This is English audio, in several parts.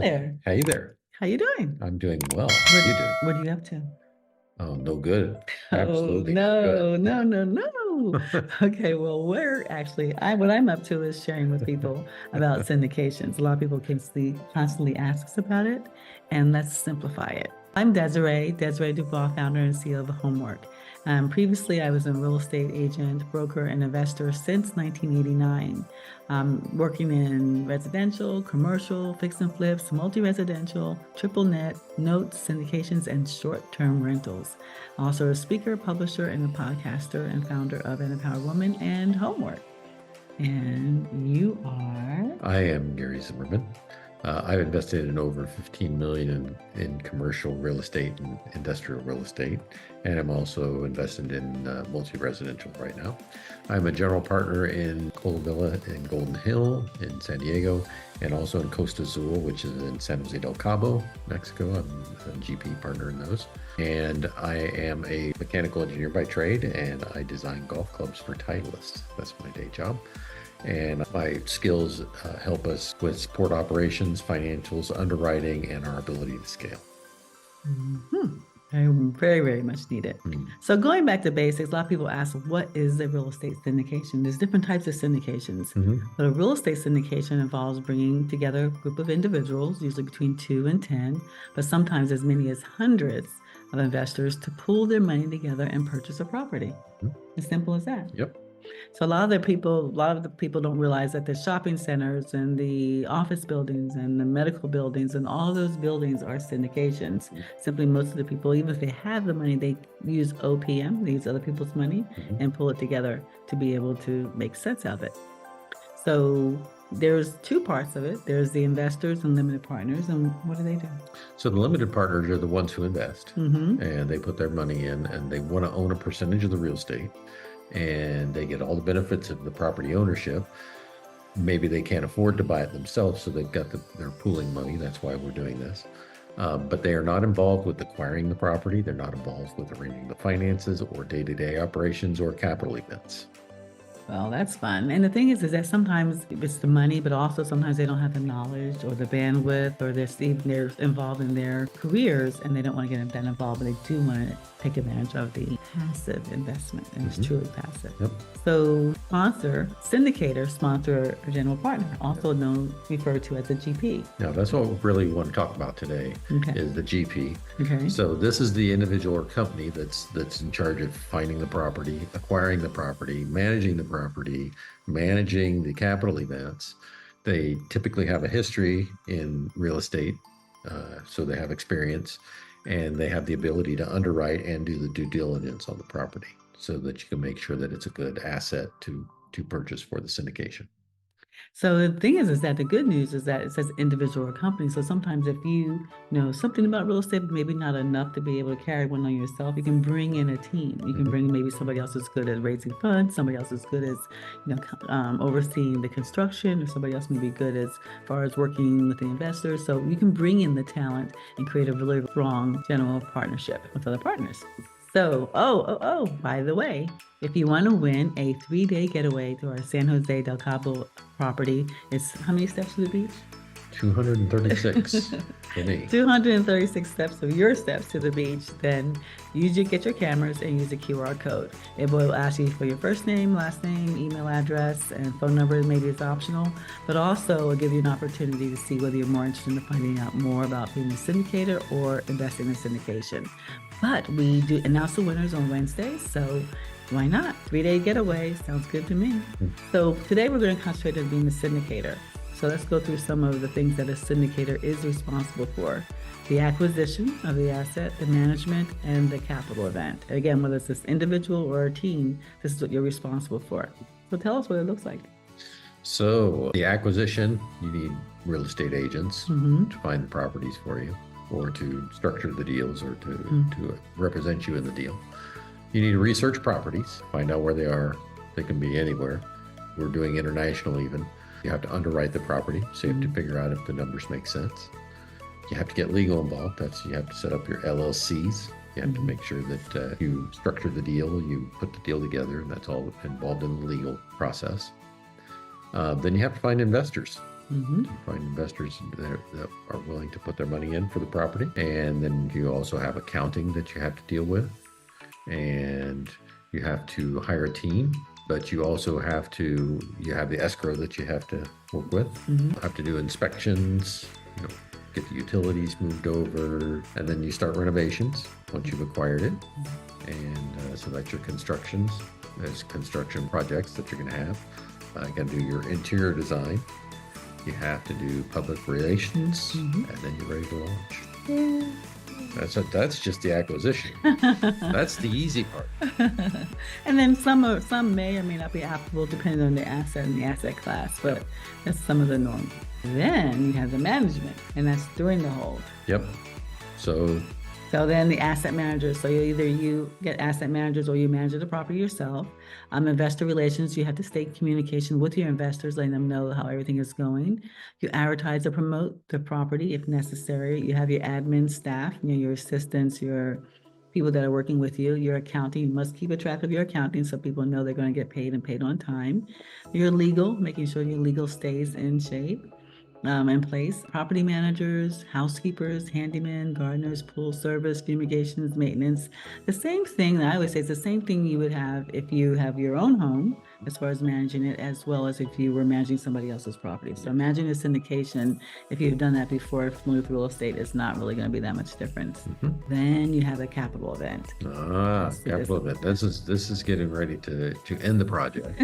there. Hey there. How you doing? I'm doing well. How are you doing? What are you up to? Oh, no good. Oh, Absolutely no, no no, no, no. good. Okay, well, what I'm up to is sharing with people about syndications. A lot of people constantly ask us about it, and let's simplify it. I'm Desiree Dubois, founder and CEO of Homework. Previously, I was a real estate agent, broker, and investor since 1989, working in residential, commercial, fix and flips, multi-residential, triple net, notes, syndications, and short-term rentals. Also a speaker, publisher, and a podcaster, and founder of An Empowered Woman and Homework. And you are? I am Gary Zimmerman. I've invested in over 15 million in commercial real estate and industrial real estate, and I'm also invested in multi-residential right now. I'm a general partner in Cole Villa in Golden Hill in San Diego, and also in Costa Azul, which is in San Jose del Cabo, Mexico. I'm a GP partner in those. And I am a mechanical engineer by trade, and I design golf clubs for Titleists. That's my day job. And my skills help us with support operations, financials, underwriting, and our ability to scale. Mm-hmm. Very, very much needed. So going back to basics, a lot of people ask, what is a real estate syndication? There's different types of syndications. But a real estate syndication involves bringing together a group of individuals, usually between 2 and 10, but sometimes as many as hundreds of investors to pool their money together and purchase a property. As simple as that. Yep. So a lot of the people don't realize that the shopping centers and the office buildings and the medical buildings and all those buildings are syndications. Simply, most of the people, even if they have the money, they use OPM, they use other people's money, and pull it together to be able to make sense of it. So there's two parts of it. There's the investors and limited partners. And what do? So the limited partners are the ones who invest, and they put their money in, and they want to own a percentage of the real estate. And they get all the benefits of the property ownership. Maybe they can't afford to buy it themselves, so they've got their pooling money. That's why we're doing this. But they are not involved with acquiring the property. They're not involved with arranging the finances or day-to-day operations or capital events. Well, that's fun. And the thing is that sometimes it's the money, but also sometimes they don't have the knowledge or the bandwidth, or they're involved in their careers and they don't want to get that involved, but they do want to take advantage of the passive investment, and it's truly passive. Yep. So syndicator, sponsor, or general partner, also referred to as a GP. Now, that's what we really want to talk about today, is the GP. Okay. So this is the individual or company that's in charge of finding the property, acquiring the property, managing the property, managing the capital events. They typically have a history in real estate, so they have experience, and they have the ability to underwrite and do the due diligence on the property so that you can make sure that it's a good asset to purchase for the syndication. So the thing is that the good news is that it says individual or company. So sometimes if you know something about real estate, but maybe not enough to be able to carry one on yourself, you can bring in a team. You can bring maybe somebody else who's good at raising funds, somebody else who's good as overseeing the construction, or somebody else may be good as far as working with the investors. So you can bring in the talent and create a really strong general partnership with other partners. So, by the way, if you want to win a 3-day getaway to our San Jose del Cabo property, it's how many steps to the beach? 236. 236 steps of your steps to the beach. Then get your cameras and use the QR code. It will ask you for your first name, last name, email address, and phone number. Maybe it's optional, but also it'll give you an opportunity to see whether you're more interested in finding out more about being a syndicator or investing in syndication. But we do announce the winners on Wednesday, so why not? 3-day getaway sounds good to me. So today we're going to concentrate on being the syndicator. So let's go through some of the things that a syndicator is responsible for: the acquisition of the asset, the management, and the capital event. Again, whether it's this individual or a team, this is what you're responsible for. So tell us what it looks like. So the acquisition, you need real estate agents to find the properties for you, or to structure the deals, or to represent you in the deal. You need to research properties, find out where they are. They can be anywhere. We're doing international even. You have to underwrite the property, so you have to figure out if the numbers make sense. You have to get legal involved. You have to set up your LLCs. You have to make sure that you structure the deal, you put the deal together, and that's all involved in the legal process. Then you have to find investors. Mm-hmm. You find investors that are willing to put their money in for the property. And then you also have accounting that you have to deal with. And you have to hire a team, but you also have the escrow that you have to work with. Mm-hmm. You have to do inspections, get the utilities moved over, and then you start renovations once you've acquired it. And so that's your constructions. There's construction projects that you're going to have. You got to do your interior design. You have to do public relations, Mm-hmm. and then you're ready to launch. Yeah. That's just the acquisition. That's the easy part. And then some may or may not be applicable depending on the asset and the asset class, but that's some of the norm. Then you have the management, and that's during the hold. Yep. So then the asset managers, so you get asset managers or you manage the property yourself. Investor relations, you have to stay in communication with your investors, letting them know how everything is going. You advertise or promote the property if necessary. You have your admin staff, your assistants, your people that are working with you. Your accounting, you must keep a track of your accounting so people know they're going to get paid and paid on time. Your legal, making sure your legal stays in shape. In place, property managers, housekeepers, handymen, gardeners, pool service, fumigations, maintenance. The same thing that I always say, it's the same thing you would have if you have your own home, as far as managing it, as well as if you were managing somebody else's property. So imagine a syndication. If you've done that before, familiar with real estate, it's not really going to be that much difference. Mm-hmm. Then you have a capital event. Capital event. This is getting ready to end the project.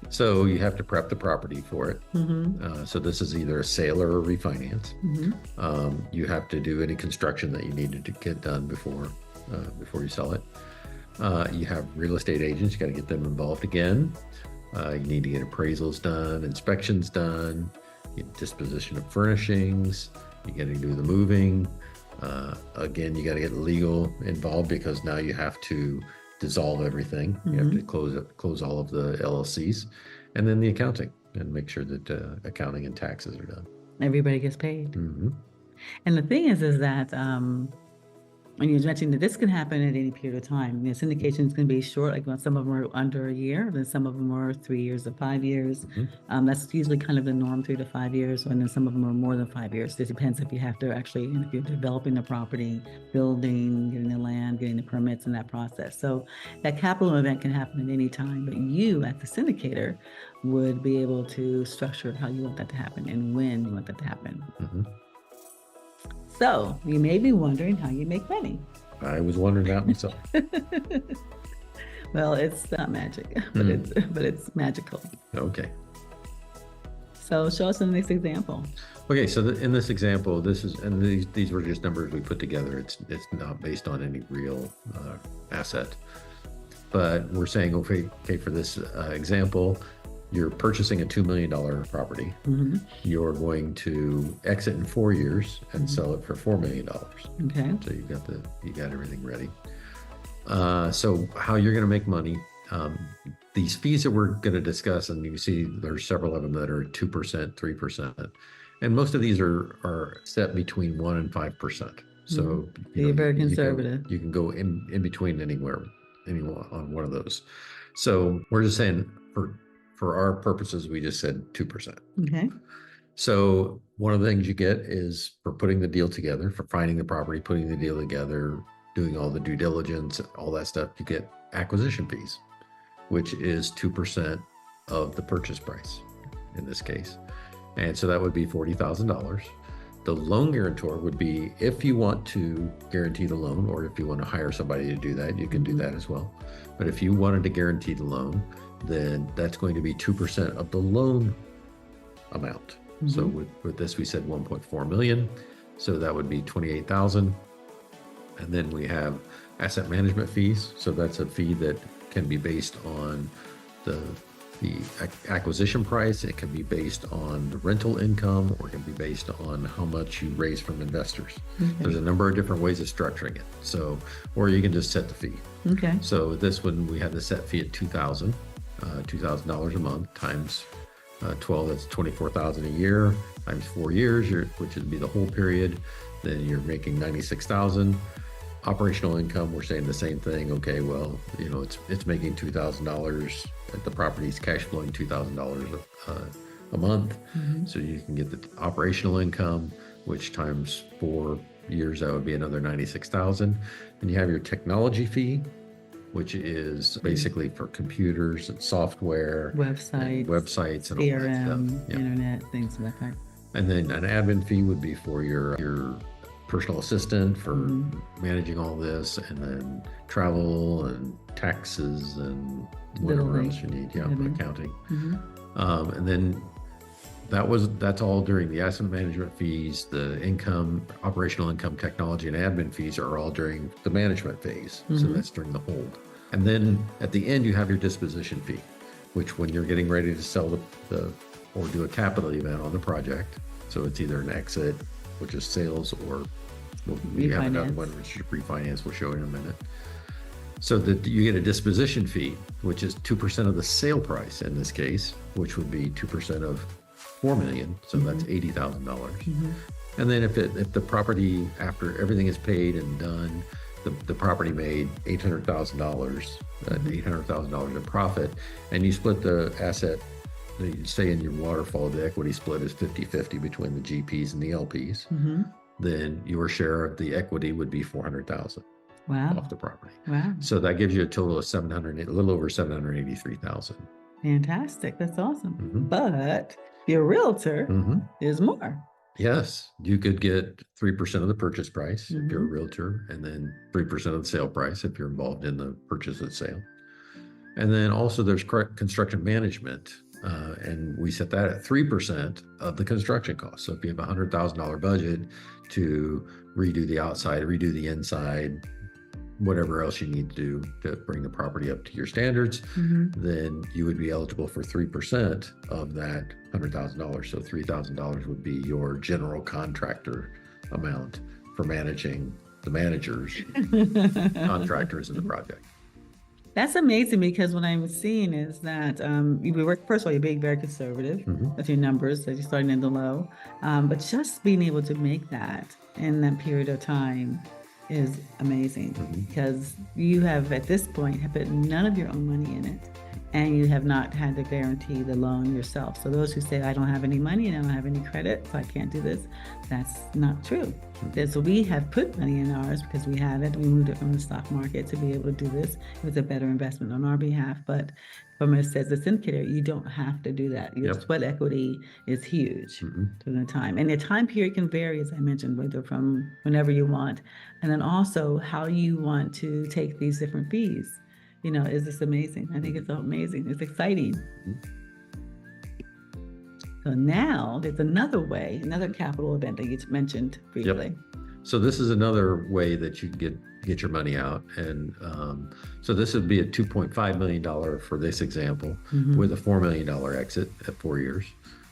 So you have to prep the property for it. Mm-hmm. So this is either a sale or a refinance. Mm-hmm. You have to do any construction that you needed to get done before you sell it. You have real estate agents. You got to get them involved again. You need to get appraisals done, inspections done, disposition of furnishings. You got to do the moving. Again, you got to get legal involved because now you have to dissolve everything. You have to close all of the LLCs, and then the accounting, and make sure that accounting and taxes are done. Everybody gets paid. Mm-hmm. And the thing is that when you mentioned that this can happen at any period of time. Syndications can be short, like some of them are under a year, then some of them are 3 years to 5 years. Mm-hmm. That's usually kind of the norm, 3 to 5 years, and then some of them are more than 5 years. It depends if you have to actually, if you're developing the property, building, getting the land, getting the permits, and that process. So that capital event can happen at any time, but you, as the syndicator, would be able to structure how you want that to happen and when you want that to happen. Mm-hmm. So you may be wondering how you make money. I was wondering that myself. Well, it's not magic, but it's magical. Okay. So show us the next example. Okay, so in this example, these were just numbers we put together. It's not based on any real asset, but we're saying okay for this example, you're purchasing a $2 million property. Mm-hmm. You're going to exit in 4 years and sell it for $4 million. Okay. So you got everything ready. So how you're going to make money? These fees that we're going to discuss, and you see there's several of them that are 2%, 3%, and most of these are set between 1% and 5%. So you're very conservative. You can go in between anywhere on one of those. So we're just saying for our purposes, we just said 2%. Okay. So one of the things you get is for putting the deal together, for finding the property, putting the deal together, doing all the due diligence, all that stuff, you get acquisition fees, which is 2% of the purchase price in this case. And so that would be $40,000. The loan guarantor would be, if you want to guarantee the loan, or if you want to hire somebody to do that, you can do that as well. But if you wanted to guarantee the loan, then that's going to be 2% of the loan amount. So with this, we said 1.4 million. So that would be 28,000. And then we have asset management fees. So that's a fee that can be based on the acquisition price. It can be based on the rental income, or it can be based on how much you raise from investors. There's a number of different ways of structuring it. So, or you can just set the fee. Okay. So this one, we have the set fee at $2,000 a month times 12, that's 24,000 a year, times 4 years, which would be the whole period. Then you're making 96,000. Operational income, we're saying the same thing. Okay, well, it's making $2,000. The property's cash flowing $2,000 a a month. Mhm. So you can get the operational income, which times 4 years, that would be another 96,000. And you have your technology fee, which is basically for computers and software and Websites, websites and all that stuff. CRM, Yeah. internet, things of that kind. And then an admin fee would be for your personal assistant for managing all this, and then travel and taxes and whatever Billing, else you need. Yeah, admin. accounting. Mhm. And then that's all during the asset management fees, the income, operational income, technology, and admin fees are all during the management phase. So that's during the hold. And then at the end, you have your disposition fee, which when you're getting ready to sell or do a capital event on the project. So it's either an exit, which is sales, or we have another Refinance. one, which is refinance. We'll show you in a minute. So that you get a disposition fee, which is 2% of the sale price in this case, which would be 2% of 4 million. So that's $80,000. And then if the property, after everything is paid and done, the property made $800,000, $800,000 in profit, and you split the asset, you say in your waterfall, the equity split is 50-50 between the GPs and the LPs, then your share of the equity would be 400,000 Wow. off the property. Wow. So that gives you a total of a little over 783,000. Fantastic. That's awesome. Mhm. But your realtor is more. Yes, you could get 3% of the purchase price if you're a realtor, and then 3% of the sale price if you're involved in the purchase and sale. And then also there's construction management, and we set that at 3% of the construction cost. So if you have a $100,000 budget to redo the outside, redo the inside, whatever else you need to do to bring the property up to your standards, then you would be eligible for 3% of that $100,000. So $3,000 would be your general contractor amount for managing the managers, contractors in the project. That's amazing, because what I'm seeing is that first of all, you're being very conservative with your numbers, that you're starting in the low. But just being able to make that in that period of time is amazing, because you have at this point have put none of your own money in it, and you have not had to guarantee the loan yourself. So those who say, I don't have any money and I don't have any credit, so I can't do this, that's not true. So we have put money in ours because we have it. We moved it from the stock market to be able to do this. It was a better investment on our behalf. But from it says the syndicator, you don't have to do that. Your sweat equity is huge through the time. And the time period can vary, as I mentioned, whether from whenever you want. And then also how you want to take these different fees. Is this amazing? I think it's amazing. It's exciting. So now there's another capital event that you mentioned briefly. So this is another way that you get your money out. And so this would be a $2.5 million for this example, with a $4 million exit at 4 years.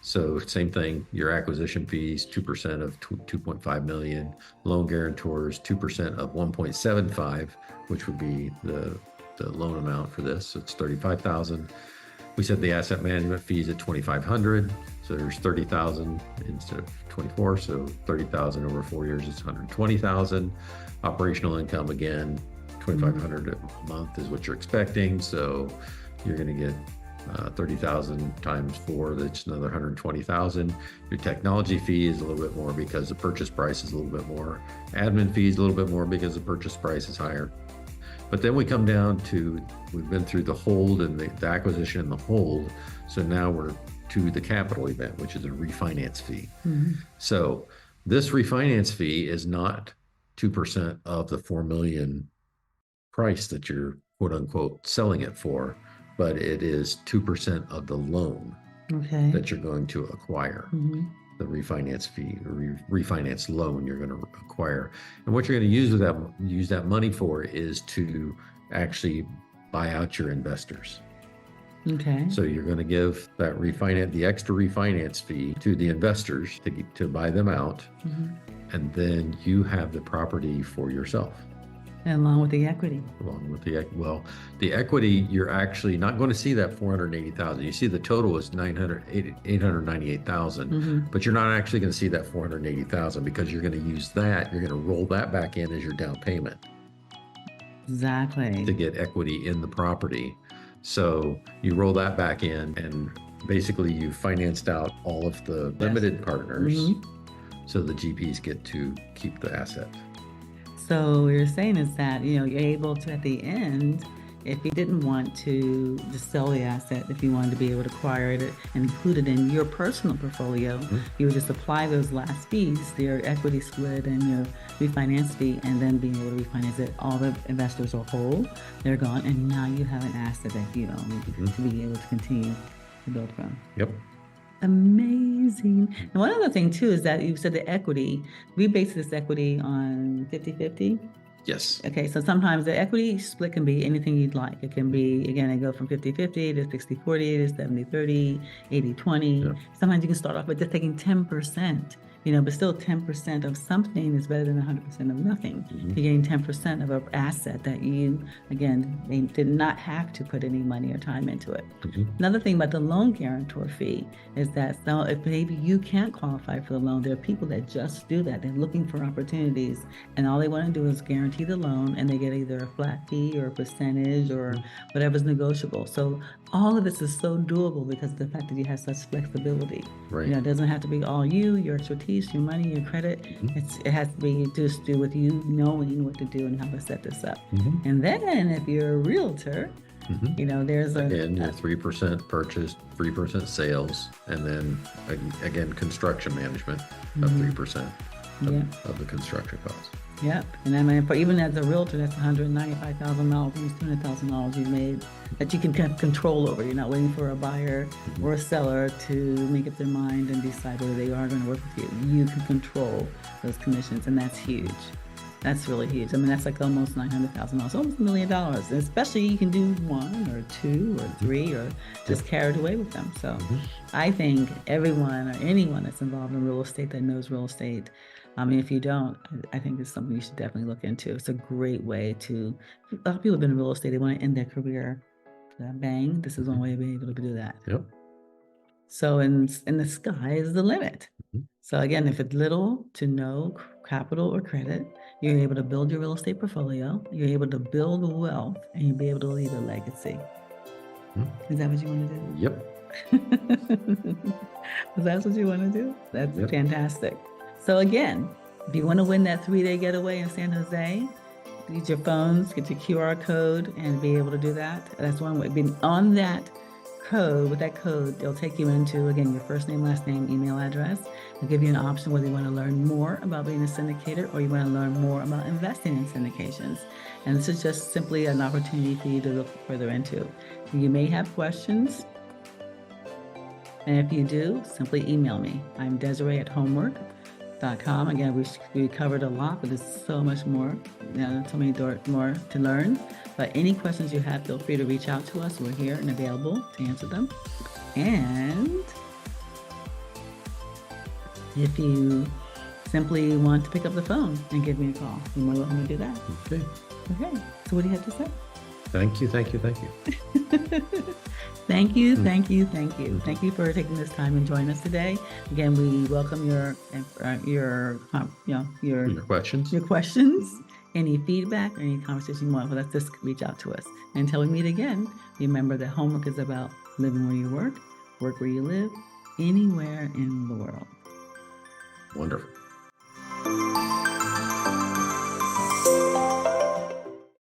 So same thing, your acquisition fees, 2% of 2.5 million, loan guarantors, 2% of 1.75, which would be the loan amount for this. So it's 35,000. We set the asset management fees at 2,500. So there's 30,000 instead of 24. So 30,000 over 4 years is 120,000. Operational income, again, 2,500 a month is what you're expecting. So you're going to get 30,000 times 4, that's another 120,000. Your technology fee is a little bit more because the purchase price is a little bit more. Admin fees a little bit more because the purchase price is higher. But then we come down to, we've been through the hold and the acquisition and the hold. So now we're to the capital event, which is a refinance fee. So this refinance fee is not 2% of the 4 million price that you're quote unquote selling it for, but it is 2% of the loan that you're going to acquire. The refinance fee or refinance loan you're going to acquire. And what you're going to use that money for is to actually buy out your investors. So you're going to give that the extra refinance fee to the investors to buy them out. And then you have the property for yourself. And along with the equity. The equity, you're actually not going to see that 480,000. You see the total is 898,000, but you're not actually going to see that 480,000 because you're going to use that. You're going to roll that back in as your down payment. Exactly. To get equity in the property. So you roll that back in, and Basically, you financed out all of the limited partners, Mhm. so the GPs get to keep the asset. So what you're saying is that, you're able to, at the end, if you didn't want to just sell the asset, if you wanted to be able to acquire it and include it in your personal portfolio, you would just apply those last fees, your equity split and your refinance fee, and then being able to refinance it. All the investors are whole, they're gone, and now you have an asset that you own to be able to continue to build from. Yep. Amazing. And one other thing too is that you said the equity, we base this equity on 50-50. Yes. Okay, so sometimes the equity split can be anything you'd like. It can be, again, it go from 50-50 to 60-40 to 70-30, 80-20. Yeah. Sometimes you can start off with just taking 10%, but still 10% of something is better than 100% of nothing. You're getting 10% of an asset that you, again, they did not have to put any money or time into it. Another thing about the loan guarantor fee is that if maybe you can't qualify for the loan, there are people that just do that. They're looking for opportunities, and all they want to do is guarantee the loan, and they get either a flat fee or a percentage or whatever's negotiable. So all of this is so doable because of the fact that you have such flexibility. Right. It doesn't have to be all you, your expertise, your money, your credit. It has to be just do with you knowing what to do and how to set this up. And then if you're a realtor, there's again, your 3% purchase, 3% sales, and then again, construction management of 3% of the construction costs. Yep. And I mean, even as a realtor, that's $195,000, almost $200,000 you made that you can have control over. You're not waiting for a buyer or a seller to make up their mind and decide whether they are going to work with you. You can control those commissions, and that's huge. That's really huge. I mean, that's like almost $900,000, almost $1 million. And especially you can do 1 or 2 or 3 or just carry it away with them. So I think everyone or anyone that's involved in real estate that knows real estate, I mean, if you don't, I think it's something you should definitely look into. It's a great way to, a lot of people have been in real estate, they want to end their career. Bang, this is one way to be able to do that. Yep. So in the sky is the limit. So again, if it's little to no capital or credit, you're able to build your real estate portfolio, you're able to build wealth, and you'll be able to leave a legacy. Is that what you want to do? Yep. Is that what you want to do? That's fantastic. So again, if you want to win that 3-day getaway in San Jose, use your phones, get your QR code, and be able to do that. That's one way. Being on that code, with that code, they'll take you into, again, your first name, last name, email address. They'll give you an option whether you want to learn more about being a syndicator or you want to learn more about investing in syndications. And this is just simply an opportunity for you to look further into. You may have questions. And if you do, simply email me. I'm Desiree@homework.com. Again, we covered a lot, but there's so much more, so many more to learn. But any questions you have, feel free to reach out to us. We're here and available to answer them. And if you simply want to pick up the phone and give me a call, you're more welcome to do that. Okay. Okay. So what do you have to say? Thank you. Thank you. Thank you. Thank you, thank you, thank you. Thank you for taking this time and joining us today. Again, we welcome your questions. Your questions, any feedback, or any conversation you want with us, just reach out to us. And until we meet again, remember that homework is about living where you work where you live, anywhere in the world. Wonderful.